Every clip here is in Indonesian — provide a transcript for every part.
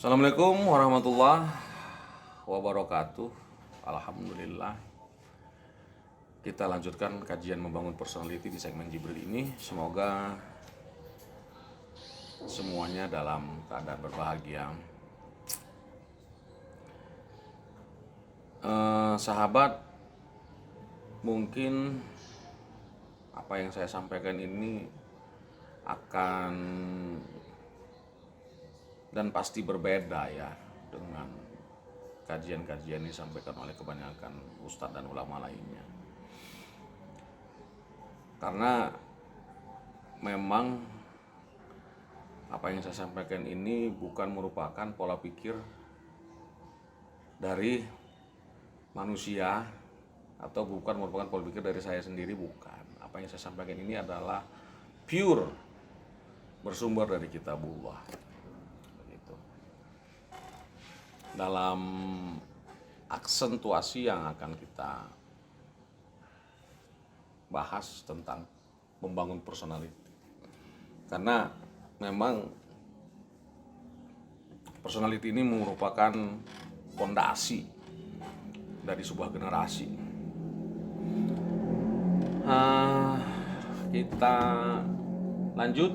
Assalamualaikum warahmatullahi wabarakatuh. Alhamdulillah. Kita lanjutkan kajian membangun personality di segmen Jibril ini. Semoga semuanya dalam keadaan berbahagia. Sahabat, mungkin apa yang saya sampaikan ini akan dan pasti berbeda ya dengan kajian-kajian yang disampaikan oleh kebanyakan ustadz dan ulama lainnya. Karena memang apa yang saya sampaikan ini bukan merupakan pola pikir dari manusia atau bukan merupakan pola pikir dari saya sendiri, bukan. Apa yang saya sampaikan ini adalah pure bersumber dari kitabullah. Dalam aksentuasi yang akan kita bahas tentang membangun personality, karena memang personality ini merupakan fondasi dari sebuah generasi. Kita lanjut.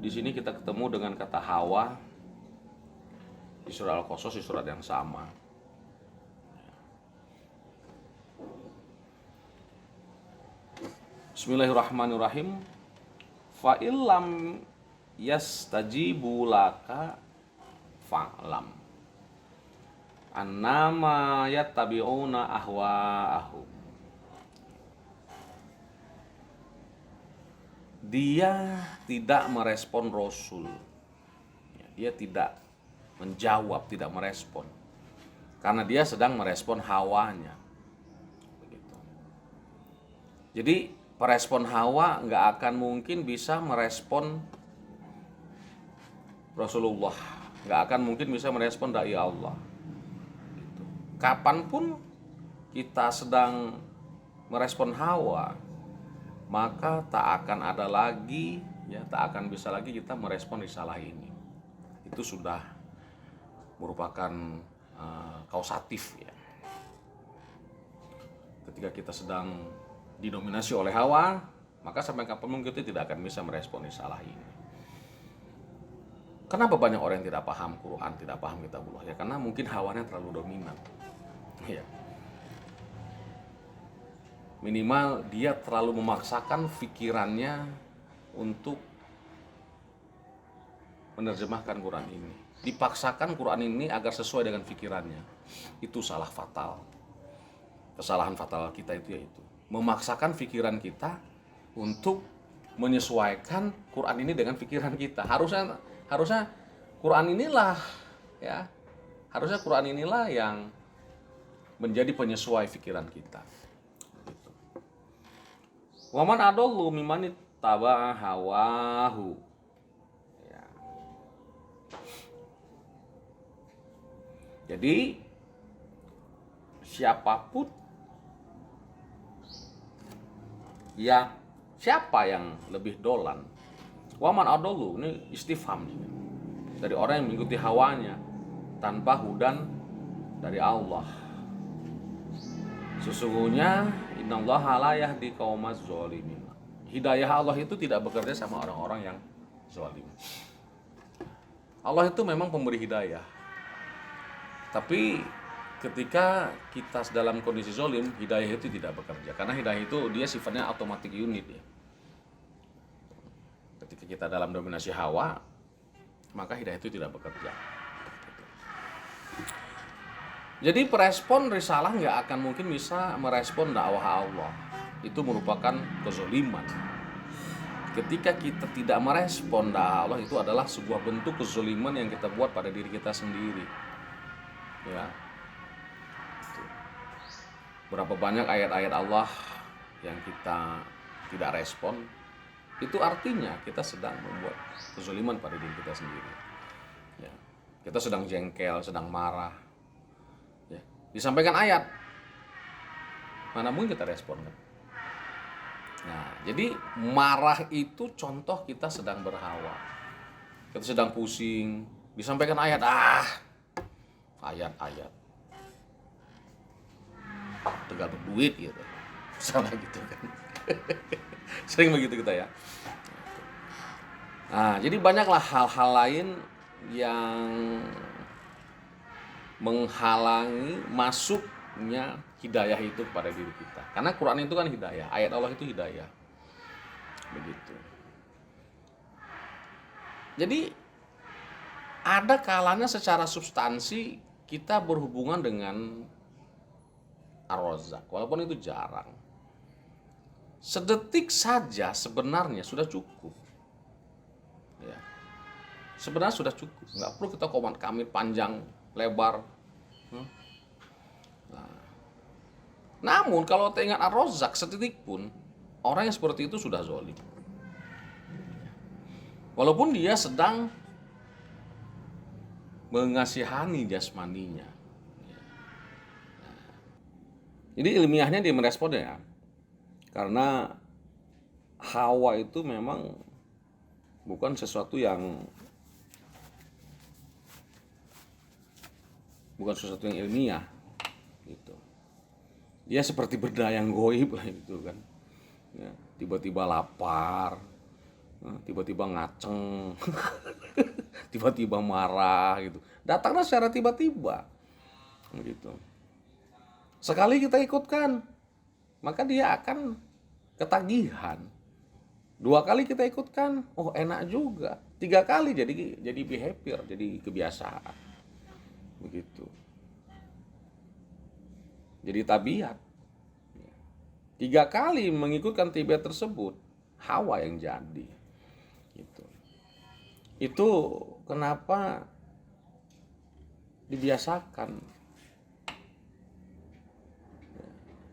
Di sini kita ketemu dengan kata Hawa di surah Al-Qasas, di surat yang sama. Bismillahirrahmanirrahim. Fa illam yastajibu laka fa'lam annama yattabi'una ahwa'ahum. Dia tidak merespon Rasul. Dia tidak menjawab, tidak merespon, karena dia sedang merespon hawanya. Begitu. Jadi perespon hawa nggak akan mungkin bisa merespon Rasulullah, nggak akan mungkin bisa merespon dai Allah. Gitu. Kapanpun kita sedang merespon hawa, maka tak akan ada lagi, tak akan bisa lagi kita merespon risalah ini. Itu sudah merupakan kausatif ya. Ketika kita sedang didominasi oleh hawa, maka sampai kapanpun kita tidak akan bisa merespon risalah ini. Kenapa banyak orang yang tidak paham Quran, tidak paham kitabullah? Ya karena mungkin hawanya terlalu dominan. Ya. Minimal dia terlalu memaksakan pikirannya untuk menerjemahkan Quran ini. Dipaksakan Quran ini agar sesuai dengan pikirannya. Itu salah fatal. Kesalahan fatal kita itu yaitu memaksakan pikiran kita untuk menyesuaikan Quran ini dengan pikiran kita. Harusnya Quran inilah ya. Harusnya Quran inilah yang menjadi penyesuai pikiran kita. Begitu. Wa man adallu mimman ittaba'a hawahu. Jadi siapa yang lebih dolan? Waman adallu, ini istifham dari orang yang mengikuti hawanya tanpa hudan dari Allah. Sesungguhnya innallaha la yahdi qaumaz zalimin. Hidayah Allah itu tidak bekerja sama orang-orang yang zalim. Allah itu memang pemberi hidayah. Tapi ketika kita dalam kondisi zolim, hidayah itu tidak bekerja. Karena hidayah itu dia sifatnya automatic unit ya. Ketika kita dalam dominasi hawa, maka hidayah itu tidak bekerja. Jadi perespon risalah nggak akan mungkin bisa merespon dakwah Allah. Itu merupakan kezoliman. Ketika kita tidak merespon dakwah Allah, itu adalah sebuah bentuk kezoliman yang kita buat pada diri kita sendiri. Ya. Berapa banyak ayat-ayat Allah yang kita tidak respon, itu artinya kita sedang membuat kezaliman pada diri kita sendiri. Ya. Kita sedang jengkel, sedang marah. Ya. Disampaikan ayat, mana mungkin kita respon kan? Nah, jadi marah itu contoh kita sedang berhawa. Kita sedang pusing, Disampaikan ayat, ayat-ayat tegal berduit gitu, sama gitu kan. Sering begitu kita ya. Nah, jadi banyaklah hal-hal lain yang menghalangi masuknya hidayah itu kepada diri kita. Karena Quran itu kan hidayah, ayat Allah itu hidayah. Begitu. Jadi ada kalanya secara substansi kita berhubungan dengan Ar-Razzaq, walaupun itu jarang. Sedetik saja sebenarnya sudah cukup. Ya. Sebenarnya sudah cukup, nggak perlu kita komit panjang lebar. Nah, namun kalau kita ingat Ar-Razzaq sedetik pun, orang yang seperti itu sudah zalim. Walaupun dia sedang mengasihani jasmaninya. Jadi ilmiahnya dia meresponnya ya, karena Hawa itu memang bukan sesuatu yang ilmiah gitu. Dia seperti benda yang goib gitu kan. Ya, tiba-tiba lapar, tiba-tiba ngaceng, tiba-tiba marah gitu. Datangnya secara tiba-tiba gitu. Sekali kita ikutkan, maka dia akan ketagihan. 2 kali kita ikutkan, oh enak juga. 3 kali jadi behavior, jadi kebiasaan. Begitu. Jadi tabiat. 3 kali mengikutkan tabiat tersebut, hawa yang jadi. Gitu. Itu kenapa dibiasakan.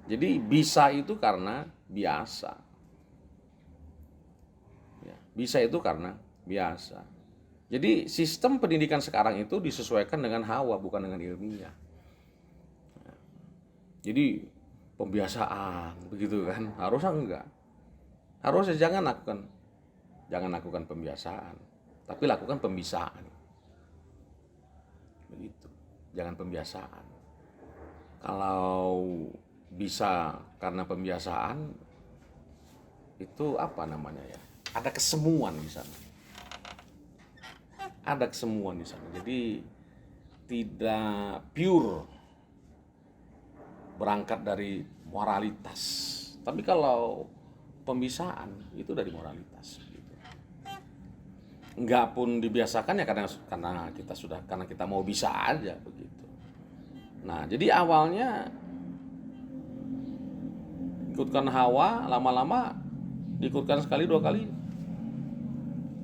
Jadi bisa itu karena biasa. Ya, bisa itu karena biasa. Jadi sistem pendidikan sekarang itu disesuaikan dengan hawa, bukan dengan ilmiah. Ya. Jadi pembiasaan begitu kan, harusnya enggak. Harusnya jangan lakukan pembiasaan, tapi lakukan pembisaan. Begitu. Jangan pembiasaan. Kalau bisa karena pembiasaan, itu apa namanya ya? Ada kesemuan di sana. Ada kesemuan di sana. Jadi tidak pure berangkat dari moralitas. Tapi kalau pembisaan itu dari moralitas. Gitu. Enggak pun dibiasakan ya karena kita mau bisa aja begitu. Nah, jadi awalnya ikutkan hawa, lama-lama diikutkan sekali 2 kali,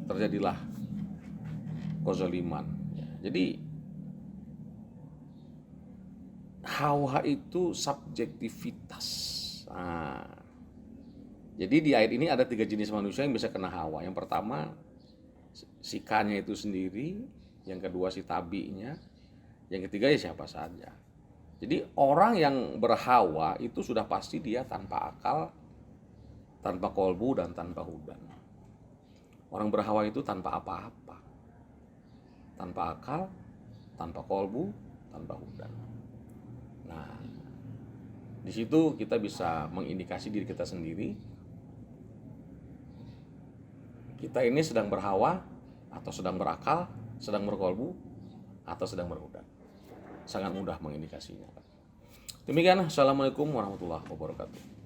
terjadilah kezaliman. Jadi hawa itu subjektivitas. Nah, jadi di ayat ini ada 3 jenis manusia yang bisa kena hawa. Yang pertama sikanya itu sendiri, yang kedua si tabinya, yang ketiga ya siapa saja. Jadi orang yang berhawa itu sudah pasti dia tanpa akal, tanpa kolbu, dan tanpa hudan. Orang berhawa itu tanpa apa-apa. Tanpa akal, tanpa kolbu, tanpa hudan. Nah, di situ kita bisa mengindikasi diri kita sendiri. Kita ini sedang berhawa, atau sedang berakal, sedang berkolbu, atau sedang berhudan. Sangat mudah mengindikasinya. Demikian, assalamualaikum warahmatullahi wabarakatuh.